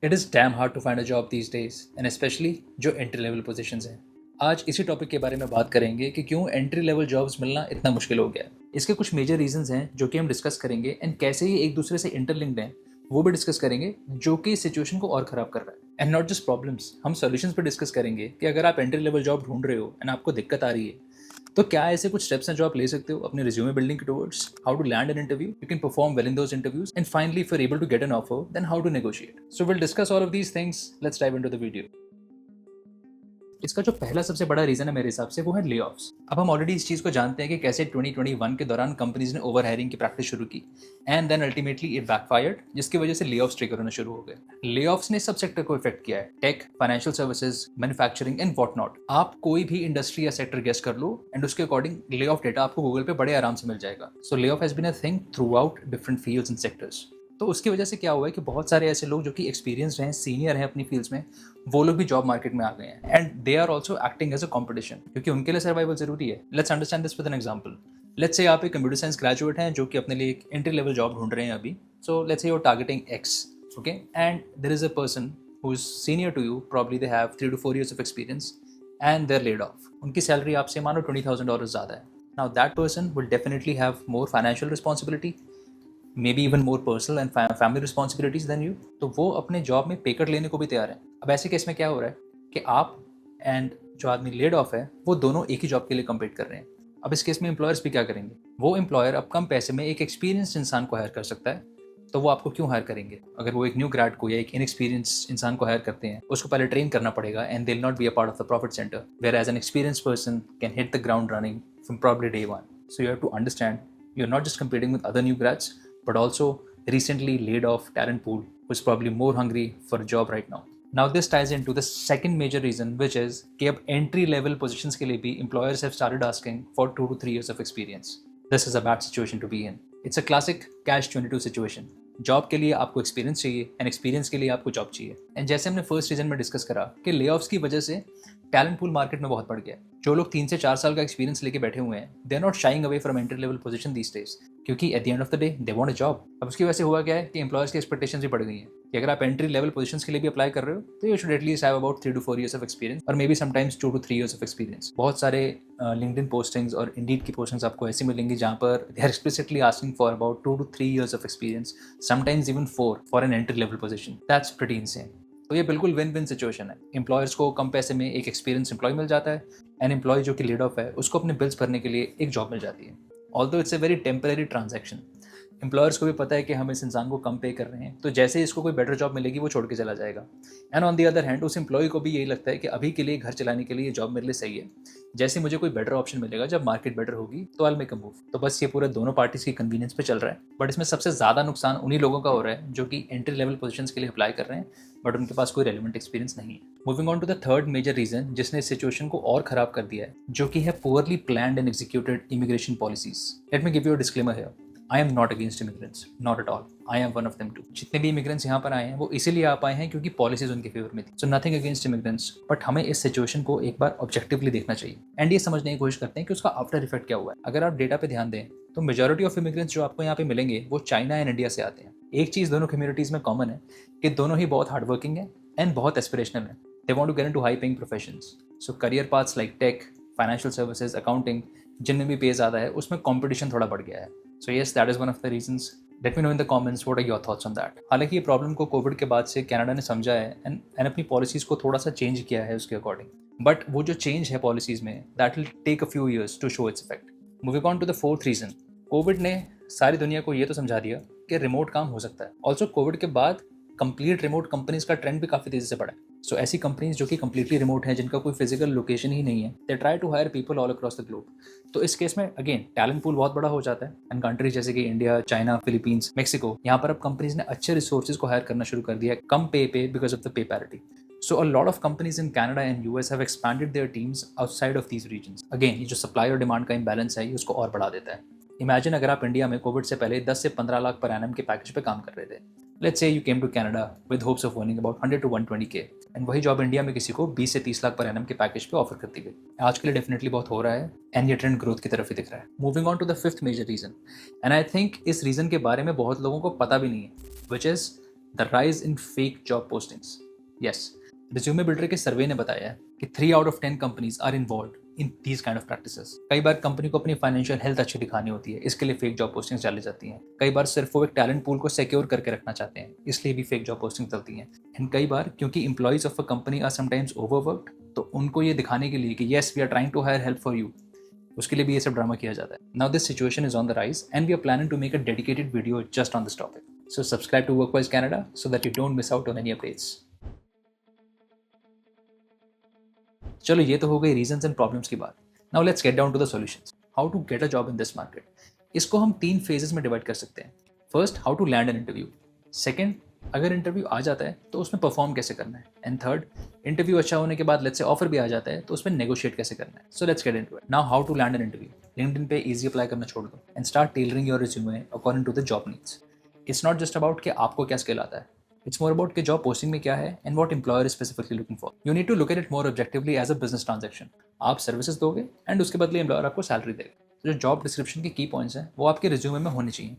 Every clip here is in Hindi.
It is damn hard to find a job these days and specially जो एंट्री लेवल पोजीशंस हैं। आज इसी टॉपिक के बारे में बात करेंगे कि क्यों एंट्री लेवल जॉब्स मिलना इतना मुश्किल हो गया है। इसके कुछ मेजर रीजंस हैं जो कि हम डिस्कस करेंगे एंड कैसे ये एक दूसरे से इंटरलिंक्ड हैं वो भी डिस्कस करेंगे, जो कि इस सिचुएशन को और ख़राब कर रहा है। एंड नॉट जस्ट प्रॉब्लम्स, हम सॉल्यूशंस पर डिस्कस करेंगे कि अगर आप एंट्री लेवल जॉब ढूंढ रहे हो एंड आपको दिक्कत आ रही है तो क्या ऐसे कुछ स्टेप्स हैं जो आप ले सकते हो अपने resume building towards how to land an interview, you can perform well in those interviews and finally if you are able to get an offer then how to negotiate. So will discuss all of these things. Let's dive into the video. इसका जो पहला सबसे बड़ा रीजन है मेरे हिसाब से वो है ले ऑफ्स। अब हम ऑलरेडी इस चीज़ को जानते हैं कि कैसे 2021 के दौरान कंपनीज ने ओवर हायरिंग की प्रैक्टिस शुरू की and then ultimately it backfired, जिसकी वजह से ले ऑफ्स ट्रिगर होना शुरू हो गए। ले ऑफ्स ने सब सेक्टर को इफेक्ट किया है, tech, financial services, manufacturing and what not. आप कोई भी इंडस्ट्री या सेक्टर गेस कर लो एंड उसके अकॉर्डिंग ले ऑफ डेटा आपको गूगल पे बड़े आराम से मिल जाएगा। So lay off has been a thing throughout different fields and sectors. तो उसकी वजह से क्या हुआ है कि बहुत सारे ऐसे लोग जो कि एक्सपीरियंस्ड हैं, सीनियर हैं अपनी फील्ड्स में, वो लोग भी जॉब मार्केट में आ गए हैं and they are also acting as a competition, क्योंकि उनके लिए सर्वाइवल जरूरी है। Let's understand this with an example. Let's say आप एक कंप्यूटर साइंस ग्रेजुएट हैं जो कि अपने लिए एक एंट्री लेवल जॉब ढूंढ रहे हैं अभी। So let's say you are targeting X, okay, and there is a person who is senior to you, probably they have 3 to 4 years of experience and they're laid off. उनकी सैलरी आपसे मानो $20,000 ज़्यादा है। Now that person will definitely have more financial responsibility, maybe even more personal and family responsibilities than you. तो वो अपने जॉब में पे कट लेने को भी तैयार है। अब ऐसे केस में क्या हो रहा है कि आप एंड जो आदमी लेड ऑफ है वो दोनों एक ही जॉब के लिए कम्पीट कर रहे हैं। अब इस केस में एम्प्लॉयर्स भी क्या करेंगे, वो एम्प्लॉयर अब कम पैसे में एक एक्सपीरियंस इंसान को हायर कर सकता है, तो वो आपको क्यों हायर करेंगे। अगर वो एक न्यू ग्रेड को या एक इनएक्सपीरियंस इंसान को हायर करते हैं, उसको पहले ट्रेन करना पड़ेगा and they will not be a part of the profit centre, whereas an experience person can hit the ground running from probably day one. So you have to understand you're not just competing with other new grads but also recently laid off talent pool who's probably more hungry for a job right now. Now this ties into the second major reason, which is कि अब entry level positions के लिए भी employers have started asking for 2 to 3 years of experience. This is a bad situation to be in. It's a classic catch-22 situation. Job के लिए आपको एक्सपीरियंस चाहिए एंड एक्सपीरियंस के लिए आपको जॉब चाहिए। एंड जैसे हमने फर्स्ट रीजन में डिस्कस करा कि ले ऑफ्स की वजह से टैलेंट पूल मार्केट में बहुत बढ़ गया। जो लोग 3 से 4 साल का एक्सपीरियंस लेके बैठे हुए हैं, they are not shying away from entry level position these days, क्योंकि at the end of the day they want a job. अब उसकी वजह से हुआ क्या है कि एम्प्लॉयर्स की एक्सपेक्टेशंस भी बढ़ गई हैं कि अगर आप एंट्री लेवल पोजीशंस के लिए भी अप्लाई कर रहे हो तो you should at least have about 3 to 4 years of experience और maybe sometimes 2 to 3 years of experience. बहुत सारे लिंक्डइन पोस्टिंग्स और इंडीड की पोस्टिंग्स आपको ऐसी मिलेंगी जहाँ पर they are explicitly asking for about 2 to 3 years of experience, sometimes even 4 for an entry level position. That's pretty insane. तो ये बिल्कुल विन विन सिचुएशन है। एम्प्लॉयर्स को कम पैसे में एक एक्सपीरियंस एम्प्लॉय मिल जाता है एंड एम्प्लॉय जो कि लेड ऑफ है उसको अपने बिल्स भरने के लिए एक जॉब मिल जाती है। Although it's a very temporary transaction. Employers को भी पता है कि हम इस इंसान को कम पे कर रहे हैं, तो जैसे ही इसको कोई बेटर जॉब मिलेगी वो छोड़ के चला जाएगा। And on the other hand उस एम्प्लॉय को भी यही लगता है कि अभी के लिए घर चलाने के लिए ये जॉब मेरे लिए सही है, जैसे मुझे कोई बेटर ऑप्शन मिलेगा जब मार्केट बेटर होगी तो आई मेक अ मूव। तो बस ये पूरा दोनों पार्टीज की कन्वीनियंस पे चल रहा है। बट इसमें सबसे ज़्यादा नुकसान उन्हीं लोगों का हो रहा है जो कि एंट्री लेवल पोजीशंस के लिए अप्लाई कर रहे हैं बट उनके पास कोई रेलिवेंट एक्सपीरियंस नहीं है। Moving on to the third major reason जिसने इस सिचुएशन को और खराब कर दिया है, जो कि है poorly planned and executed immigration policies. Let me give you a disclaimer here, I am not against immigrants, not at all, I am one of them too. जितने भी इमिग्रेंट्स यहाँ पर आए हैं वो इसीलिए आ पाए हैं क्योंकि पॉलिसीज उनके फेवर में थी। So nothing against immigrants, but हमें इस सिचुएशन को एक बार ऑब्जेक्टिवली देखना चाहिए एंड ये समझने की कोशिश करते हैं कि उसका आफ्टर इफेक्ट क्या हुआ है। अगर आप डेटा पे ध्यान दें तो मेजॉरिटी ऑफ इमिग्रेंट्स जो आपको यहाँ पे मिलेंगे वो चाइना एंड इंडिया से आते हैं। एक चीज़ दोनों कम्युनिटीज़ में कॉमन है कि दोनों ही बहुत हार्ड वर्किंग है एंड बहुत एस्पिरेशनल है। They want to get into high paying professions. So career paths like tech, financial services, accounting, जिनमें भी पे ज़्यादा है उसमें कंपटीशन थोड़ा बढ़ गया है। So yes, that is one of the reasons. Let me know in the comments what are your thoughts on that. हालांकि ये प्रॉब्लम को कोविड के बाद से कनाडा ने समझा है एंड अपनी पॉलिसीज़ को थोड़ा सा चेंज किया है उसके अकॉर्डिंग, बट वो जो चेंज है पॉलिसीज़ में that will take a few years to show its effect. Moving on to the fourth reason, Covid ने सारी दुनिया को ये तो समझा दिया कि रिमोट काम हो सकता है। ऑल्सो कोविड के बाद कंप्लीट रिमोट कंपनीज का ट्रेंड भी काफ़ी तेज़ी से बढ़ा है। सो ऐसी कंपनीज जो कि कंप्लीटली रिमोट हैं, जिनका कोई फिजिकल लोकेशन ही नहीं है, they try to hire people all across the globe. तो इस केस में अगेन टैलेंट पूल बहुत बड़ा हो जाता है एंड कंट्रीज जैसे कि इंडिया, चाइना, फिलीपींस, मेक्सिको, यहाँ पर अब कंपनीज ने अच्छे रिसोर्सेज को हायर करना शुरू कर दिया है कम पे because of the pay parity. So a lot of companies in Canada and US have expanded their teams outside of these regions. Again, ये जो सप्लाई और डिमांड का इम्बैलेंस है ये उसको और बढ़ा देता है। इमेजिन अगर आप इंडिया में कोविड से पहले 10 से 15 लाख पर एनम के पैकेज पे काम कर रहे थे। Let's say you came to Canada with hopes of earning about 100 to 120K and वही जॉब इंडिया में किसी को 20 से 30 लाख पर एनम के पैकेज पे ऑफर कर दी गई। आज के लिए डेफिनेटली बहुत हो रहा है एंड ये ट्रेंड ग्रोथ की तरफ ही दिख रहा है। Moving on to the fifth major reason, and I think इस रीजन के बारे में बहुत लोगों को पता भी नहीं है, which is the rise in fake job postings. Yes, resume builder के सर्वे ने बताया है कि 3 out of 10 companies are involve in these kind of practices. कई बार कंपनी को अपनी फाइनेंशियल हेल्थ अच्छी दिखानी होती है, इसके लिए फेक जॉब पोस्टिंग्स डाली जाती हैं। कई बार सिर्फ वो एक टैलेंट पूल को सिक्योर करके रखना चाहते हैं, इसलिए भी फेक जॉब पोस्टिंग चलती हैं। एंड कई बार क्योंकि employees of a company are sometimes overworked, तो उनको ये दिखाने के लिए कि yes we are trying to hire help for you, उसके लिए भी ये सब ड्रामा किया जाता है। Now this situation is on the rise and we are planning to make a dedicated video just on this topic. So subscribe to Workwise Canada so that you don't miss out on any updates. चलो ये तो हो गई रीजंस एंड प्रॉब्लम्स की बात। Now let's get down to the solutions. How to get a job in this market. इसको हम 3 फेजेस में डिवाइड कर सकते हैं। First, how to land an interview. Second, अगर इंटरव्यू आ जाता है तो उसमें परफॉर्म कैसे करना है। एंड थर्ड, इंटरव्यू अच्छा होने के बाद लेट्स से ऑफर भी आ जाता है तो उसमें नेगोशिएट कैसे करना है। So let's get into it. Now how to land an interview. LinkedIn पे इजी अप्लाई करना छोड़ दो and start tailoring your resume according to the job needs. It's not just about कि आपको क्या स्किल आता है, इट्स मोर अबाउट कि जॉब पोस्टिंग में क्या है and what employer is specifically looking for. You need to look at it more objectively as a business transaction. आप सर्विसेज दोगे एंड उसके बदले एम्प्लॉयर आपको सैलरी देगा। तो जो जॉब डिस्क्रिप्शन के की पॉइंट्स हैं वो आपके रिज्यूमे में होने चाहिए।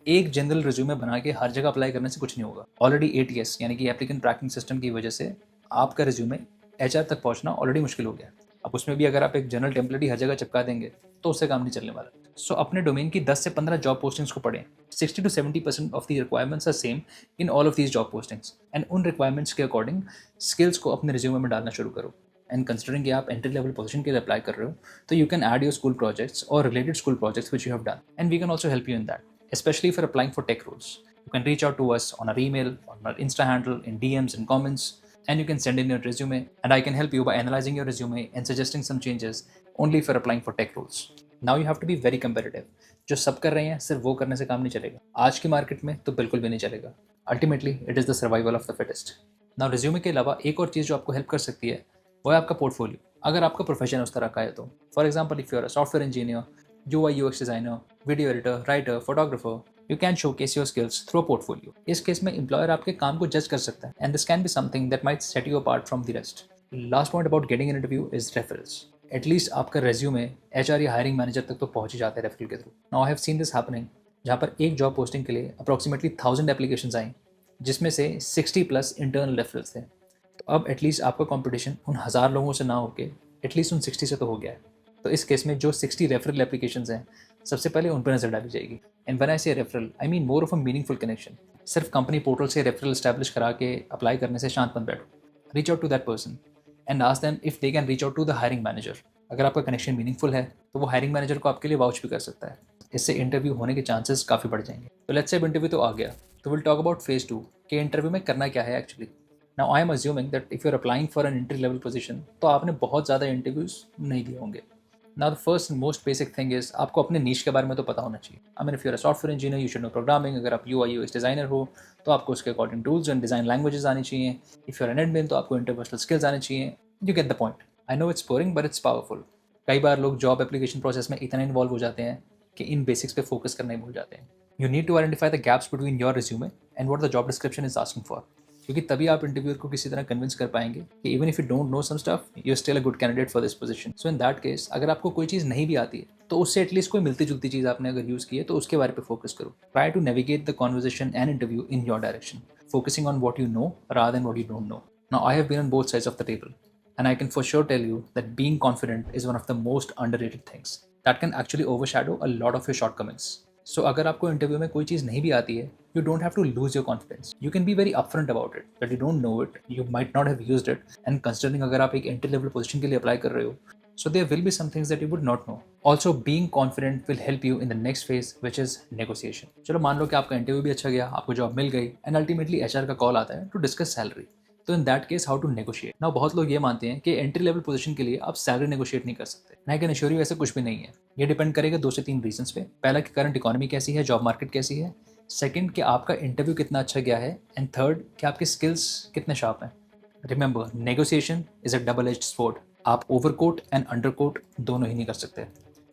एक जनरल रिज्यूमे बना के हर जगह अप्लाई करने से कुछ नहीं होगा। ऑलरेडी ATS यानी कि एप्लीकेंट ट्रैकिंग सिस्टम की वजह से आपका रिज्यूमे HR तक पहुंचना ऑलरेडी मुश्किल हो गया। अब उसमें भी अगर आप एक जनरल टेम्पलेट ही हर जगह चिपका देंगे तो उससे काम नहीं चलने वाला। सो अपने डोमेन की 10 से 15 जॉब पोस्टिंग्स को पढ़ें। 60 to 70% of the requirements are same in all of these job postings and उन रिक्वायरमेंट्स के अकॉर्डिंग स्किल्स को अपने रिज्यूमे में डालना शुरू करो। एंड कंसिडरिंग कि आप एंट्री लेवल पोजीशन के लिए अप्लाई कर रहे हो तो you can add your school projects और related school projects which you have done and we can also help you in that, especially for applying for tech roles. You can reach out to us on our email, on our Insta handle, in DMs and comments, and you can send in your resume and I can help you by analyzing your resume and suggesting some changes only for applying for tech roles. Now you have to be very competitive. जो सब कर रहे हैं सिर्फ वो करने से काम नहीं चलेगा। आज की मार्केट में तो बिल्कुल भी नहीं चलेगा। Ultimately, it is the survival of the fittest. Now resume के अलावा एक और चीज़ जो आपको हेल्प कर सकती है वो है आपका पोर्टफोलियो। अगर आपका प्रोफेशन उस तरह का है तो for example if you are a software engineer, UI/UX designer, video editor, writer, photographer, you can showcase your skills through a portfolio. इस केस में एम्प्लॉयर आपके काम को जज कर सकता है and this can be something that might set you apart from the rest. Last point about getting an interview is referrals. At least आपका resume HR या hiring manager तक तो पहुंच ही जाता है referral के through. Now I have seen this happening जहाँ पर एक जॉब पोस्टिंग के लिए approximately 1000 applications आई जिसमें से 60+ internal referrals थे। तो अब एटलीस्ट आपका कंपटीशन उन 1000 लोगों से ना होके एटलीस्ट उन 60 से तो हो गया है। तो इस केस में जो 60 रेफरल एप्लीकेशंस हैं सबसे पहले उन पर नजर डाली जाएगी। And when I say referral I mean more of a meaningful connection. सिर्फ कंपनी पोर्टल से रेफरल एस्टैब्लिश करा के अप्लाई करने से शांत मत बैठो। Reach out to that person and ask them if they can reach out to the hiring manager. अगर आपका कनेक्शन मीनिंगफुल है तो वो हायरिंग मैनेजर को आपके लिए वाउच भी कर सकता है। इससे इंटरव्यू होने के चांसेस काफ़ी बढ़ जाएंगे। तो लेट्स से इंटरव्यू तो आ गया, तो विल टॉक अबाउट फेज 2 कि इंटरव्यू में करना क्या है actually. Now I am assuming that if you're applying for an entry level position तो आपने बहुत ज़्यादा इंटरव्यूज नहीं दिए होंगे। Now the first and most basic thing is आपको अपने नीश के बारे में तो पता होना चाहिए। I mean if you're a software engineer you should know programming। अगर आप UI/UX designer हो तो आपको उसके according tools and design languages आनी चाहिए। If you're an admin तो आपको इंटरपर्सनल स्किल्स आने चाहिए। You get the point. I know it's boring but it's powerful. कई बार लोग जॉब एप्लीकेशन प्रोसेस में इतना इन्वॉल्व हो जाते हैं कि इन बेसिक्स पे फोकस करना ही भूल जाते हैं। You need to identify the gaps between your resume and what the job description is asking for. क्योंकि तभी आप इंटरव्यूअर को किसी तरह कन्विंस कर पाएंगे कि even if you don't know some stuff you are still a good candidate for this position. So in that case अगर आपको कोई चीज़ नहीं भी आती है तो उससे एटलीस्ट कोई मिलती जुलती चीज़ आपने अगर यूज़ की है तो उसके बारे पे फोकस करो। Try to navigate the conversation and interview in your direction, focusing on what you know rather than what you don't know. Now I have been on both sides of the table and I can for sure tell you that being confident is one of the most underrated things that can actually overshadow a lot of your shortcomings. So अगर आपको इंटरव्यू में कोई चीज़ नहीं भी आती है you don't have to lose your confidence. You can be very upfront about it that you don't know it, you might not have used it, and considering अगर आप एक entry level position के लिए अप्लाई कर रहे हो so there will be some things that you would not know. Also being confident will help you in the next phase which is negotiation. चलो मान लो कि आपका इंटरव्यू भी अच्छा गया, आपको जॉब मिल गई and ultimately HR का कॉल आता है to discuss salary. तो in that case how to negotiate. Now बहुत लोग ये मानते हैं कि एंट्री लेवल पोजीशन के लिए आप सैलरी नेगोशिएट नहीं कर सकते। मैं कैन एश्योर यू ऐसा कुछ भी नहीं है। ये डिपेंड करेगा 2 से 3 रीजंस पे। पहला कि करंट इकोनॉमी कैसी है, जॉब मार्केट कैसी है। सेकंड कि आपका इंटरव्यू कितना अच्छा गया है एंड थर्ड कि आपके स्किल्स कितने शार्प हैं। Remember negotiation is a double edged sword. आप ओवरकोट एंड अंडरकोट दोनों ही नहीं कर सकते।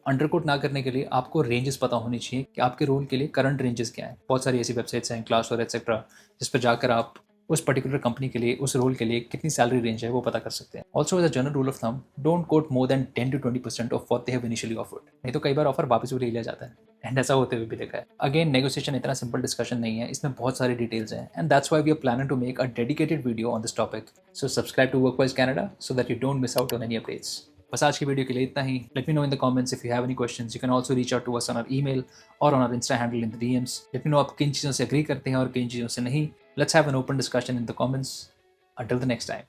अंडरकोट ना करने के लिए आपको रेंजेस पता होनी चाहिए कि आपके रोल के लिए करंट रेंजेस क्या हैं। बहुत सारी ऐसी वेबसाइट्स हैं, क्लास और एक्सेट्रा, जिस पर जाकर आप उस पर्टिकुलर कंपनी के लिए, उस रोल के लिए कितनी सैलरी रेंज है वो पता कर सकते हैं। Also as a general rule of thumb, don't quote more than 10 to 20% of what they have initially offered, नहीं तो कई बार ऑफर वापस भी ले लिया जाता है, एंड ऐसा होते हुए भी देखा है। अगेन नेगोशिएशन इतना सिंपल डिस्कशन नहीं है, इसमें बहुत सारी डिटेल्स हैं, and that's why we are planning to make a dedicated video on this topic. So subscribe to Workwise Canada so that you don't miss out on any updates. बस आज की वीडियो के लिए इतना ही। Let me know in the comments if you have any questions. You can also reach out to us on our email और on our Insta handle in the DMs. Let me know आप किन चीज़ों से एग्री करते हैं और किन चीज़ों से नहीं। Let's have an open discussion in the comments. Until the next time.